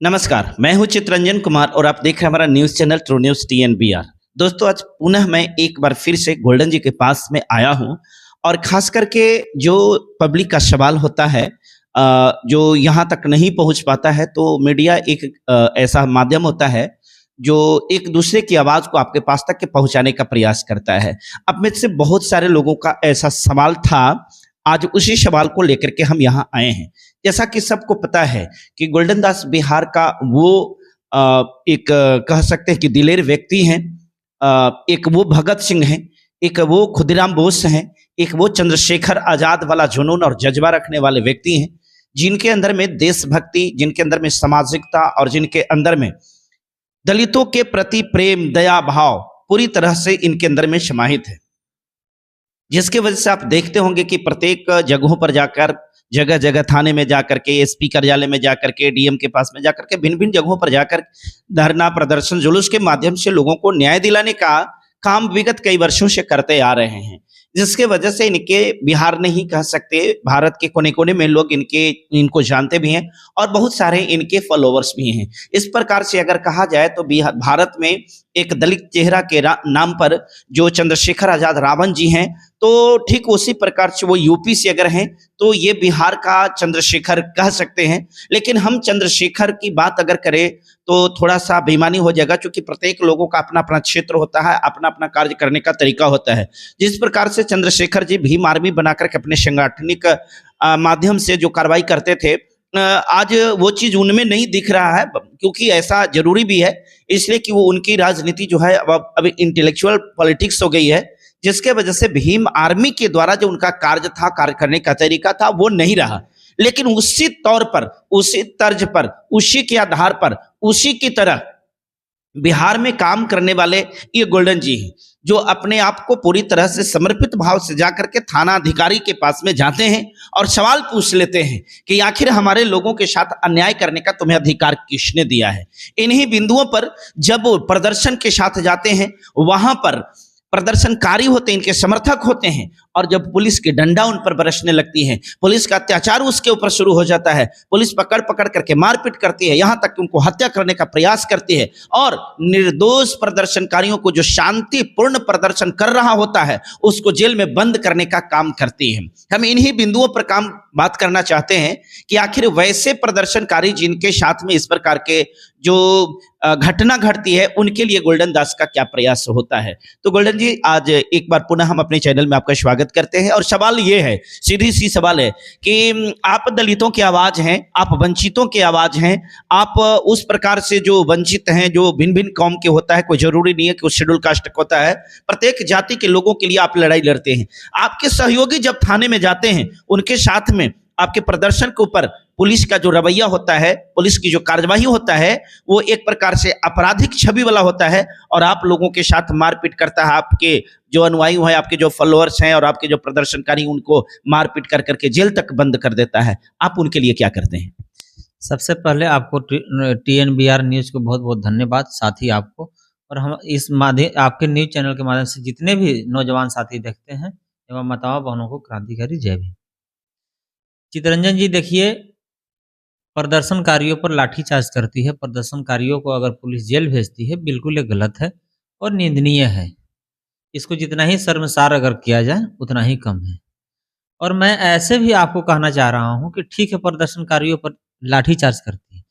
नमस्कार, मैं हूँ चित्रंजन कुमार और आप देख रहे हैं हमारा news channel true news TNBR। दोस्तों, आज पुनः मैं एक बार फिर से गोल्डन जी के पास में आया हूँ और ख़ास करके जो पब्लिक का सवाल होता है जो यहाँ तक नहीं पहुँच पाता है, तो मीडिया एक ऐसा माध्यम होता है जो एक दूसरे की आवाज़ को आपके पास तक के पहुँचाने का प्रयास करता है। अब में से बहुत सारे लोगों का ऐसा सवाल था, आज उसी सवाल को लेकर के हम यहाँ आए हैं। जैसा कि सबको पता है कि गोल्डन दास बिहार का वो एक कह सकते हैं कि दिलेर व्यक्ति हैं। एक वो भगत सिंह हैं, एक वो खुदीराम बोस हैं, एक वो चंद्रशेखर आजाद वाला जुनून और जज्बा रखने वाले व्यक्ति हैं, जिनके अंदर में देशभक्ति, जिनके अंदर में सामाजिकता और जिनके अंदर में दलितों के प्रति प्रेम, दया भाव पूरी तरह से इनके अंदर में समाहित है। जिसकी वजह से आप देखते होंगे कि प्रत्येक जगहों पर जाकर, जगह जगह थाने में जाकर के, एसपी कार्यालय में जाकर के, डीएम के पास में जाकर के, भिन्न भिन्न जगहों पर जाकर धरना प्रदर्शन जुलूस के माध्यम से लोगों को न्याय दिलाने का काम विगत कई वर्षों से करते आ रहे हैं। जिसके वजह से इनके बिहार नहीं कह सकते, भारत के कोने कोने में लोग इनको जानते भी हैं और बहुत सारे इनके फॉलोवर्स भी हैं। इस प्रकार से अगर कहा जाए तो भारत में एक दलित चेहरा के नाम पर जो चंद्रशेखर आजाद रावण जी हैं, तो ठीक उसी प्रकार से वो यूपी से अगर हैं तो ये बिहार का चंद्रशेखर कह सकते हैं। लेकिन हम चंद्रशेखर की बात अगर करें तो थोड़ा सा बेईमानी हो जाएगा, क्योंकि प्रत्येक लोगों का अपना अपना क्षेत्र होता है, अपना अपना कार्य करने का तरीका होता है। जिस प्रकार से चंद्रशेखर जी भीम आर्मी बनाकर के अपने सांगठनिक माध्यम से जो कार्रवाई करते थे, आज वो चीज उनमें नहीं दिख रहा है, क्योंकि ऐसा जरूरी भी है, इसलिए कि वो उनकी राजनीति जो है अब इंटेलेक्चुअल पॉलिटिक्स हो गई है। जिसके वजह से भीम आर्मी के द्वारा जो उनका कार्य था, कार्य करने का तरीका था, वो नहीं रहा। लेकिन उसी तौर पर, उसी तर्ज पर, उसी के आधार पर, उसी की तरह बिहार में काम करने वाले ये गोल्डन जी हैं, जो अपने आप को पूरी तरह से समर्पित भाव से जाकर के थाना अधिकारी के पास में जाते हैं और सवाल पूछ लेते हैं कि आखिर हमारे लोगों के साथ अन्याय करने का तुम्हें अधिकार किसने दिया है। इन्हीं बिंदुओं पर जब प्रदर्शन के साथ जाते हैं, वहां पर प्रदर्शनकारी होते हैं, इनके समर्थक होते हैं, और जब पुलिस की डंडा उन पर बरसने लगती है, पुलिस का अत्याचार उसके ऊपर शुरू हो जाता है, पुलिस पकड़ पकड़ करके मारपीट करती है, यहां तक कि उनको हत्या करने का प्रयास करती है, और निर्दोष प्रदर्शनकारियों को जो शांतिपूर्ण प्रदर्शन कर रहा होता है उसको जेल में बंद करने का काम करती है। हम इन्हीं बिंदुओं पर बात करना चाहते हैं कि आखिर वैसे प्रदर्शनकारी जिनके साथ में इस प्रकार के जो घटना घटती है, उनके लिए गोल्डन दास का क्या प्रयास होता है। तो गोल्डन जी, आज एक बार पुनः हम अपने चैनल में आपका स्वागत करते हैं और सवाल ये है, सीधी सी सवाल है कि आप दलितों की आवाज हैं, आप वंचितों की आवाज हैं, आप उस प्रकार से जो वंचित हैं, जो भिन्न भिन्न कौम के होता है, कोई जरूरी नहीं है कि उस शेड्यूल कास्ट का होता है, प्रत्येक जाति के लोगों के लिए आप लड़ाई लड़ते हैं। आपके सहयोगी जब थाने में जाते हैं, उनके साथ में आपके प्रदर्शन के ऊपर पुलिस का जो रवैया होता है, पुलिस की जो कार्यवाही होता है, वो एक प्रकार से आपराधिक छवि वाला होता है और आप लोगों के साथ मारपीट करता है। आपके जो अनुयायी हैं, आपके जो फॉलोअर्स हैं और आपके जो प्रदर्शनकारी, उनको मारपीट कर करके जेल तक बंद कर देता है। आप उनके लिए क्या करते हैं? सबसे पहले आपको TNBR न्यूज़ को बहुत बहुत धन्यवाद, साथ ही आपको, और हम इस माध्यम आपके न्यूज़ चैनल के माध्यम से जितने भी नौजवान साथी देखते हैं एवं माताओं बहनों को क्रांतिकारी जय भीम। चितरंजन जी, देखिए, प्रदर्शनकारियों पर लाठीचार्ज करती है, प्रदर्शनकारियों को अगर पुलिस जेल भेजती है, बिल्कुल ये गलत है और निंदनीय है। इसको जितना ही शर्मसार अगर किया जाए उतना ही कम है। और मैं ऐसे भी आपको कहना चाह रहा हूँ कि ठीक है, प्रदर्शनकारियों पर लाठीचार्ज करती है,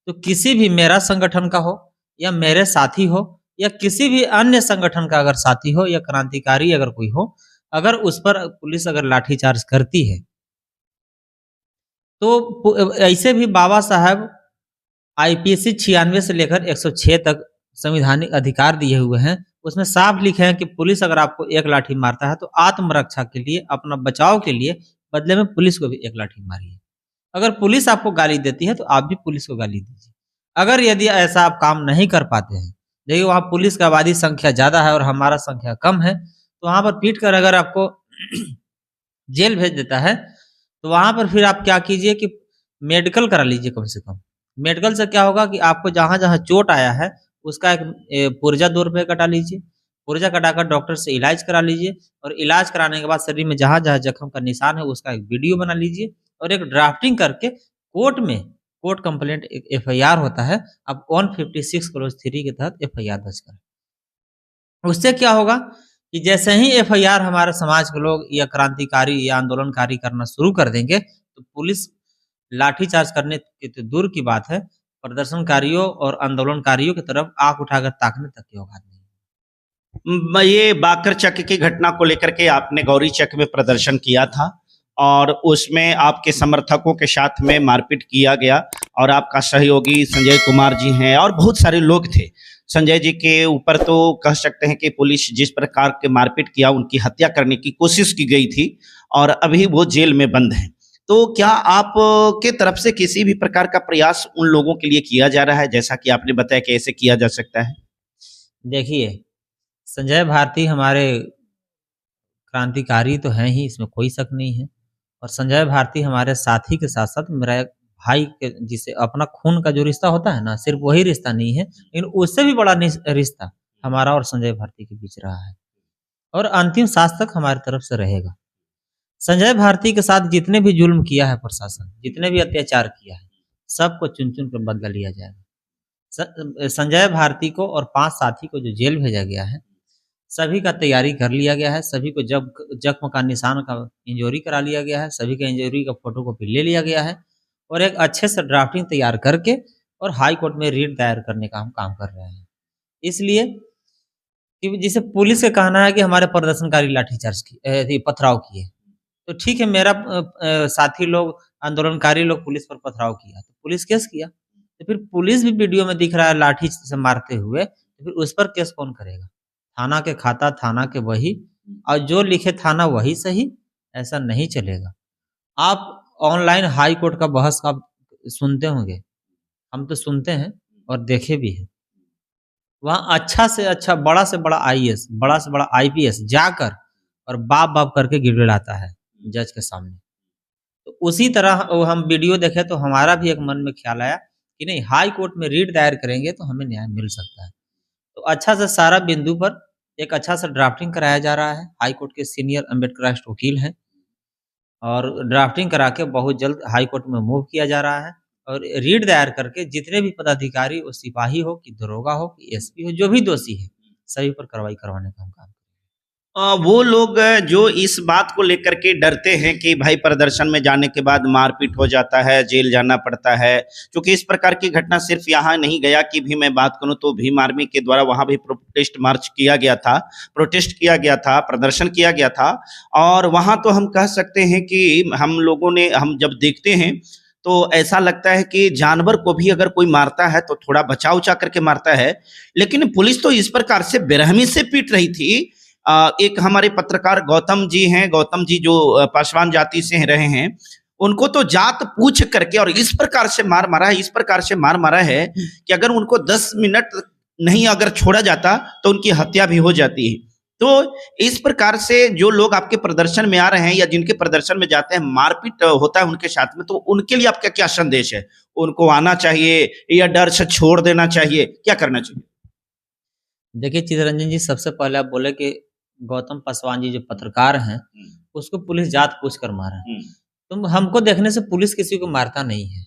तो किसी भी मेरा संगठन का हो या मेरे साथी हो या किसी भी अन्य संगठन का अगर साथी हो या क्रांतिकारी अगर कोई हो, अगर उस पर पुलिस अगर लाठीचार्ज करती है, तो ऐसे भी बाबा साहब IPC 96 से लेकर 106 तक संवैधानिक अधिकार दिए हुए हैं। उसमें साफ लिखे हैं कि पुलिस अगर आपको एक लाठी मारता है तो आत्मरक्षा के लिए, अपना बचाव के लिए बदले में पुलिस को भी एक लाठी मारिए। अगर पुलिस आपको गाली देती है तो आप भी पुलिस को गाली दीजिए। अगर यदि ऐसा आप काम नहीं कर पाते हैं, देखिए वहाँ पुलिस का आबादी संख्या ज़्यादा है और हमारा संख्या कम है, तो वहाँ पर पीट कर अगर आपको जेल भेज देता है, तो वहाँ पर फिर आप क्या कीजिए कि मेडिकल करा लीजिए कम से कम। मेडिकल से क्या होगा कि आपको जहाँ-जहाँ चोट आया है उसका एक पुर्जा 2 रुपए कटा लीजिए। पुर्जा कटाकर डॉक्टर से इलाज करा लीजिए और इलाज कराने के बाद शरीर में जहाँ-जहाँ जख्म का निशान है उसका एक वीडियो बना लीजिए और एक ड्राफ्टिंग करके कोर्ट में कोर्ट कंप्लेंट एक एफआईआर होता है, आप 156 क्लॉज 3 के तहत एफआईआर दर्ज करें। उससे क्या होगा कि जैसे ही एफआईआर हमारे समाज के लोग या क्रांतिकारी या आंदोलनकारी करना शुरू कर देंगे, तो पुलिस लाठीचार्ज करने की तो दूर की बात है, प्रदर्शनकारियों और आंदोलनकारियों की तरफ आँख उठाकर ताकने तक की औकात नहीं। ये बाकर चक की घटना को लेकर के आपने गौरी चक में प्रदर्शन किया था और उसमें आपके समर्थकों के साथ में मारपीट किया गया और आपका सहयोगी संजय कुमार जी हैं और बहुत सारे लोग थे। संजय जी के ऊपर तो कह सकते हैं कि पुलिस जिस प्रकार के मारपीट किया, उनकी हत्या करने की कोशिश की गई थी और अभी वो जेल में बंद हैं। तो क्या आप के तरफ से किसी भी प्रकार का प्रयास उन लोगों के लिए किया जा रहा है, जैसा कि आपने बताया कि ऐसे किया जा सकता है? देखिए, संजय भारती हमारे क्रांतिकारी तो हैं ही, इसमें कोई शक नहीं है। और संजय भारती हमारे साथी के साथ-साथ मेरा एक भाई के जिसे अपना खून का जो रिश्ता होता है ना, सिर्फ़ वही रिश्ता नहीं है, लेकिन उससे भी बड़ा रिश्ता हमारा और संजय भारती के बीच रहा है और अंतिम सांस तक हमारी तरफ से रहेगा। संजय भारती के साथ जितने भी जुल्म किया है प्रशासन, जितने भी अत्याचार किया है, सबको चुन-चुन कर बदला लिया जाएगा। संजय भारती को और 5 साथी को जो जेल भेजा गया है, सभी का तैयारी कर लिया गया है, सभी को जख्म का निशान का इंजरी करा लिया गया है, सभी का इंजरी का फ़ोटोकॉपी ले लिया गया है और एक अच्छे से ड्राफ्टिंग तैयार करके और हाई कोर्ट में रिट दायर करने का हम काम कर रहे हैं। इसलिए कि जैसे पुलिस का कहना है कि हमारे प्रदर्शनकारी लाठीचार्ज किए पथराव किए, तो ठीक है मेरा साथी लोग आंदोलनकारी लोग पुलिस पर पथराव किया, तो पुलिस केस किया। तो फिर पुलिस भी वीडियो में दिख रहा है लाठी से मारते हुए, तो फिर उस पर केस कौन करेगा? थाना के खाता, थाना के वही और जो लिखे थाना वही सही, ऐसा नहीं चलेगा। आप ऑनलाइन हाई कोर्ट का बहस आप सुनते होंगे, हम तो सुनते हैं और देखे भी हैं। वहाँ अच्छा से अच्छा, बड़ा से बड़ा आईएएस, बड़ा से बड़ा आईपीएस जाकर और बाप-बाप करके गिड़गिड़ाता है जज के सामने। तो उसी तरह वो हम वीडियो देखे तो हमारा भी एक मन में ख्याल आया कि नहीं हाई कोर्ट में रिट दायर करेंगे तो हमें न्याय मिल सकता है। तो अच्छा से सारा बिंदु पर एक अच्छा सा ड्राफ्टिंग कराया जा रहा है। हाई कोर्ट के सीनियर अम्बेडकरिस्ट वकील हैं और ड्राफ्टिंग करा के बहुत जल्द हाई कोर्ट में मूव किया जा रहा है और रिट दायर करके जितने भी पदाधिकारी वो सिपाही हो कि दरोगा हो कि एसपी हो, जो भी दोषी है, सभी पर कार्रवाई करवाने का हम काम करेंगे। वो लोग जो इस बात को लेकर के डरते हैं कि भाई प्रदर्शन में जाने के बाद मारपीट हो जाता है, जेल जाना पड़ता है, क्योंकि इस प्रकार की घटना सिर्फ यहाँ नहीं गया कि भी मैं बात करूँ तो भीम आर्मी के द्वारा वहाँ भी प्रोटेस्ट मार्च किया गया था, प्रोटेस्ट किया गया था, प्रदर्शन किया गया था और वहाँ तो हम कह सकते हैं कि हम जब देखते हैं तो ऐसा लगता है कि जानवर को भी अगर कोई मारता है तो थोड़ा बचा-उचा करके मारता है, लेकिन पुलिस तो इस प्रकार से बेरहमी से पीट रही थी। एक हमारे पत्रकार गौतम जी हैं, गौतम जी जो पासवान जाति से रहे हैं, उनको तो जात पूछ करके और इस प्रकार से मार मारा है, इस प्रकार से मार मारा है कि अगर उनको 10 मिनट नहीं अगर छोड़ा जाता तो उनकी हत्या भी हो जाती है। तो इस प्रकार से जो लोग आपके प्रदर्शन में आ रहे हैं या जिनके प्रदर्शन में जाते हैं, मारपीट होता है उनके साथ में, तो उनके लिए आपका क्या संदेश है? उनको आना चाहिए या डर से छोड़ देना चाहिए? क्या करना चाहिए? देखिए चित्तरंजन जी, सबसे पहले आप बोले कि गौतम पासवान जी जो पत्रकार हैं, उसको पुलिस जात पूछ कर मारा है। तो हमको देखने से पुलिस किसी को मारता नहीं है,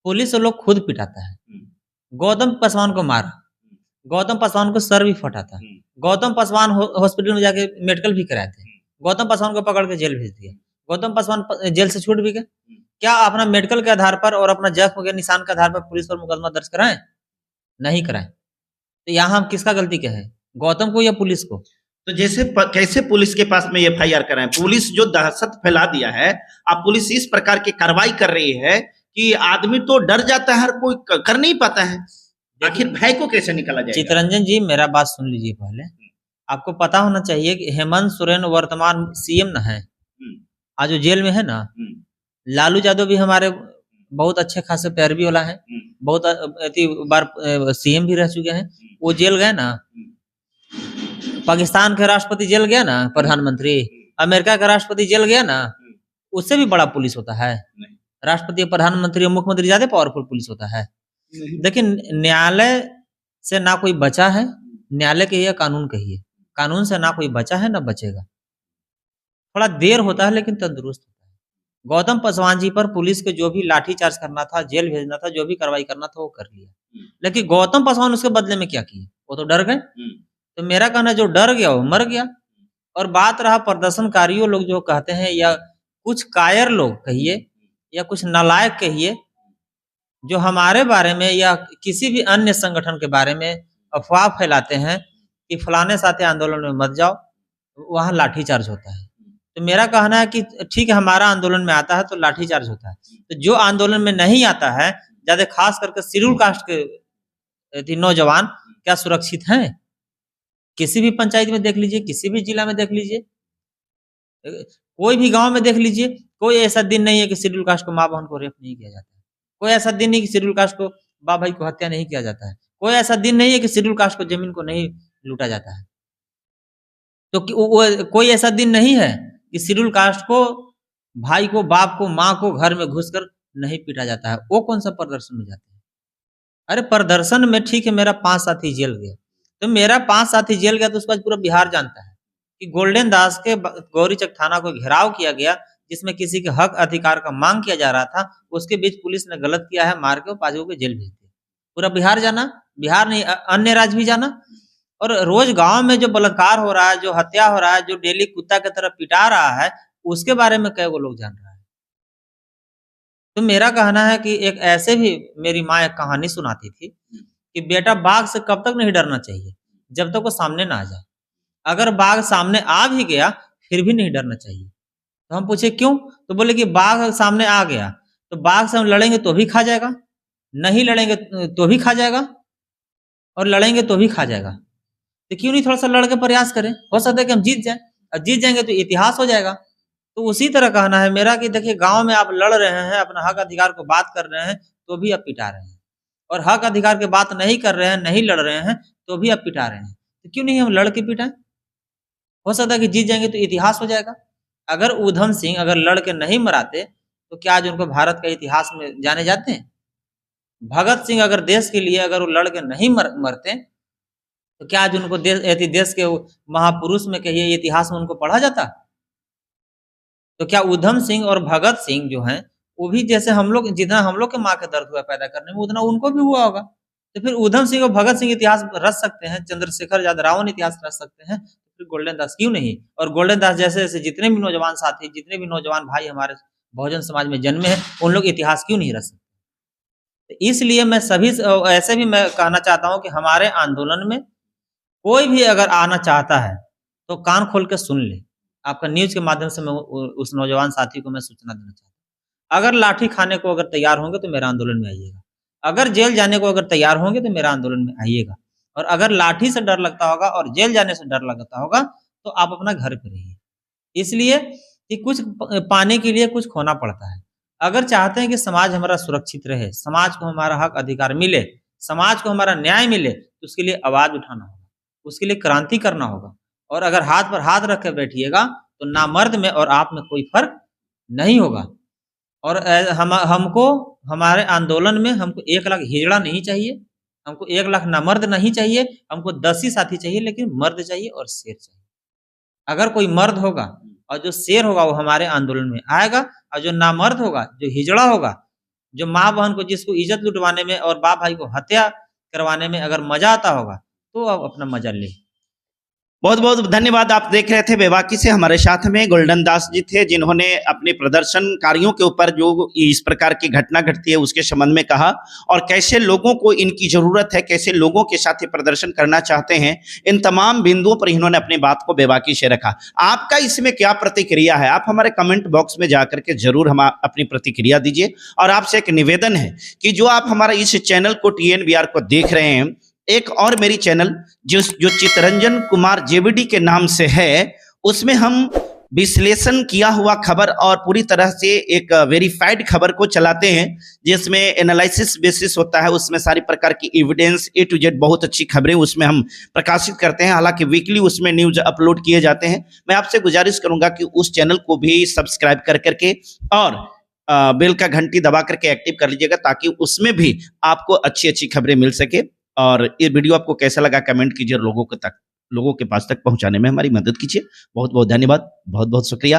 पुलिस वो लोग खुद पिटाता है। गौतम पासवान को मारा, गौतम पासवान को सर भी फटा था, गौतम पासवान हॉस्पिटल में जाके मेडिकल भी कराए थे, गौतम पासवान को पकड़ के जेल भेज दिया, गौतम पासवान जेल से छूट भी गए। क्या अपना मेडिकल के आधार पर और अपना जख्म के निशान के आधार पर पुलिस पर मुकदमा दर्ज कराएं? नहीं कराएं। तो यहाँ हम किसका गलती कहें, गौतम को या पुलिस को? तो जैसे कैसे पुलिस के पास में एफआईआर कराएं? पुलिस जो दहशत फैला दिया है, अब पुलिस इस प्रकार की कार्रवाई कर रही है कि आदमी तो डर जाता है, हर कोई कर नहीं पाता है। आखिर भय को कैसे निकाला जाएगा? चित्तरंजन जी, मेरा बात सुन लीजिए पहले। आपको पता होना चाहिए कि हेमंत सोरेन वर्तमान सीएम न है, आज जो जेल में है ना, लालू यादव भी हमारे बहुत अच्छे खासे पैरवी वाला है, बहुत बार सीएम भी रह चुके हैं। वो जेल गए ना, पाकिस्तान के राष्ट्रपति जेल गया ना, प्रधानमंत्री, अमेरिका का राष्ट्रपति जेल गया ना, उससे भी बड़ा पुलिस होता है? राष्ट्रपति, प्रधानमंत्री और मुख्यमंत्री ज्यादा पावरफुल पुलिस होता है? लेकिन न्यायालय से ना कोई बचा है, न्यायालय कहिए कानून कहिए, कानून से ना कोई बचा है ना बचेगा। थोड़ा देर होता है लेकिन तंदुरुस्त होता है। गौतम पासवान जी पर पुलिस को जो भी लाठीचार्ज करना था, जेल भेजना था, जो भी कार्रवाई करना था वो कर लिया। लेकिन गौतम पासवान उसके बदले में क्या किए? वो तो डर गए। तो मेरा कहना है जो डर गया वो मर गया। और बात रहा प्रदर्शनकारियों लोग जो कहते हैं या कुछ कायर लोग कहिए या कुछ नालायक कहिए, जो हमारे बारे में या किसी भी अन्य संगठन के बारे में अफ़वाह फैलाते हैं कि फलाने साथी आंदोलन में मत जाओ, वहाँ लाठीचार्ज होता है। तो मेरा कहना है कि ठीक है हमारा आंदोलन में आता है तो लाठीचार्ज होता है। तो जो आंदोलन में नहीं आता है, ज़्यादा ख़ास करके शेड्यूल कास्ट के नौजवान क्या सुरक्षित हैं? किसी भी पंचायत में देख लीजिए, किसी भी जिला में देख लीजिए, कोई भी गाँव में देख लीजिए, कोई ऐसा दिन नहीं है कि शेड्यूल कास्ट को माँ-बहन को रेप नहीं किया जाता है। कोई ऐसा दिन नहीं कि शेड्यूल कास्ट को बाप-भाई को हत्या नहीं किया जाता है। कोई ऐसा दिन नहीं है कि शेड्यूल कास्ट को ज़मीन को नहीं लूटा जाता है। तो कि वो कोई ऐसा दिन नहीं है कि शेड्यूल कास्ट को, भाई को, बाप को, माँ को घर में घुसकर नहीं पीटा जाता है। वो कौन-सा प्रदर्शन में जाते हैं? अरे प्रदर्शन में ठीक है मेरा 5 साथी जेल गए। तो मेरा 5 साथी जेल गया तो उसके बाद पूरा बिहार जानता है कि गोल्डन दास के गौरीचक थाना को घेराव किया गया, जिसमें किसी के हक अधिकार का मांग किया जा रहा था। उसके बीच पुलिस ने गलत किया है, मार के पाँचों को जेल भेज दिया। पूरा बिहार जाना, बिहार नहीं अन्य राज्य भी जाना। और रोज गाँव में जो बलात्कार हो रहा है, जो हत्या हो रहा है, जो डेली कुत्ता की तरह पिटा रहा है, उसके बारे में कै गो लोग जान रहा है। तो मेरा कहना है कि एक ऐसे भी मेरी माँ एक कहानी सुनाती थी कि बेटा बाघ से कब तक नहीं डरना चाहिए, जब तक वो सामने ना आ जाए। अगर बाघ सामने आ भी गया, फिर भी नहीं डरना चाहिए। तो हम पूछे क्यों? तो बोले कि बाघ सामने आ गया, तो बाघ से हम लड़ेंगे तो भी खा जाएगा, नहीं लड़ेंगे तो भी खा जाएगा और लड़ेंगे तो भी खा जाएगा। तो क्यों नहीं थोड़ा-सा लड़ के प्रयास करें? हो सकता है कि हम जीत जाएँ और जीत जाएँगे तो इतिहास हो जाएगा। तो उसी तरह कहना है मेरा कि देखिए गाँव में आप लड़ रहे हैं, अपना हक अधिकार को बात कर रहे हैं, तो भी आप पिटा रहे हैं। और हक अधिकार की बात नहीं कर रहे हैं, नहीं लड़ रहे हैं, तो भी आप पिटा रहे हैं। तो क्यों नहीं हम लड़ के पिटाएँ? हो सकता है कि जीत जाएँगे तो इतिहास हो जाएगा। अगर ऊधम सिंह अगर लड़ के नहीं मराते, तो क्या आज उनको भारत का इतिहास में जाने जाते हैं? भगत सिंह अगर देश के लिए अगर वो लड़ के नहीं मरते, तो क्या आज उनको देश के महापुरुष में कहिए इतिहास में उनको पढ़ा जाता? तो क्या ऊधम सिंह और भगत सिंह जो हैं, वो भी जैसे हम लोग जितना हम लोग के माँ का दर्द हुआ पैदा करने में, उतना उनको भी हुआ होगा। तो फिर ऊधम सिंह और भगत सिंह इतिहास रच सकते हैं, चंद्रशेखर आज़ाद रावण इतिहास रच सकते हैं, तो फिर गोल्डन दास क्यों नहीं? और गोल्डन दास जैसे-जैसे जितने भी नौजवान साथी, जितने भी नौजवान भाई हमारे बहुजन समाज में जन्मे हैं, उन लोग इतिहास क्यों नहीं रच सकते? तो इसलिए मैं सभी से ऐसे भी मैं कहना चाहता हूँ कि हमारे आंदोलन में कोई भी अगर आना चाहता है, तो कान खोल के सुन ले। आपका न्यूज़ के माध्यम से मैं उस नौजवान साथी को मैं सूचना देना चाहता हूँ। अगर लाठी खाने को अगर तैयार होंगे तो मेरा आंदोलन में आइएगा। अगर जेल जाने को अगर तैयार होंगे तो मेरा आंदोलन में आइएगा। और अगर लाठी से डर लगता होगा और जेल जाने से डर लगता होगा, तो आप अपना घर पे रहिए। इसलिए कि कुछ पाने के लिए कुछ खोना पड़ता है। अगर चाहते हैं कि समाज हमारा सुरक्षित रहे, समाज को हमारा हक अधिकार मिले, समाज को हमारा न्याय मिले, तो उसके लिए आवाज़ उठाना होगा, उसके लिए क्रांति करना होगा। और अगर हाथ पर हाथ रख के बैठिएगा, तो नामर्द में और आप में कोई फ़र्क नहीं होगा। और हमको हमारे आंदोलन में हमको 1 लाख हिजड़ा नहीं चाहिए, हमको 1 लाख नामर्द नहीं चाहिए, हमको 10 ही साथी चाहिए, लेकिन मर्द चाहिए और शेर चाहिए। अगर कोई मर्द होगा और जो शेर होगा वो हमारे आंदोलन में आएगा, और जो नामर्द होगा, जो हिजड़ा होगा, जो माँ-बहन को जिसको इज़्ज़त लुटवाने में और बाप-भाई को हत्या करवाने में अगर मज़ा आता होगा, तो आप अपना मज़ा लें। बहुत बहुत धन्यवाद। आप देख रहे थे बेबाकी से, हमारे साथ में गोल्डन दास जी थे, जिन्होंने अपने प्रदर्शनकारियों के ऊपर जो इस प्रकार की घटना घटती है उसके संबंध में कहा, और कैसे लोगों को इनकी ज़रूरत है, कैसे लोगों के साथ ये प्रदर्शन करना चाहते हैं, इन तमाम बिंदुओं पर इन्होंने अपनी बात को बेबाकी से रखा। आपका इसमें क्या प्रतिक्रिया है? आप हमारे कमेंट बॉक्स में जाकर के जरूर हम अपनी प्रतिक्रिया दीजिए। और आपसे एक निवेदन है कि जो आप हमारा इस चैनल को TNBR को देख रहे हैं, एक और मेरी चैनल जो चितरंजन कुमार JVD के नाम से है, उसमें हम विश्लेषण किया हुआ खबर और पूरी तरह से एक वेरीफाइड खबर को चलाते हैं, जिसमें एनालिसिस बेसिस होता है, उसमें सारी प्रकार की एविडेंस A to Z बहुत अच्छी खबरें उसमें हम प्रकाशित करते हैं। हालांकि वीकली उसमें न्यूज अपलोड किए जाते हैं। मैं आपसे गुजारिश करूंगा कि उस चैनल को भी सब्सक्राइब कर करके और बेल का घंटी दबा करके एक्टिव कर लीजिएगा, ताकि उसमें भी आपको अच्छी अच्छी खबरें मिल सके। और ये वीडियो आपको कैसा लगा कमेंट कीजिए, लोगों के पास तक पहुंचाने में हमारी मदद कीजिए। बहुत बहुत धन्यवाद, बहुत बहुत शुक्रिया।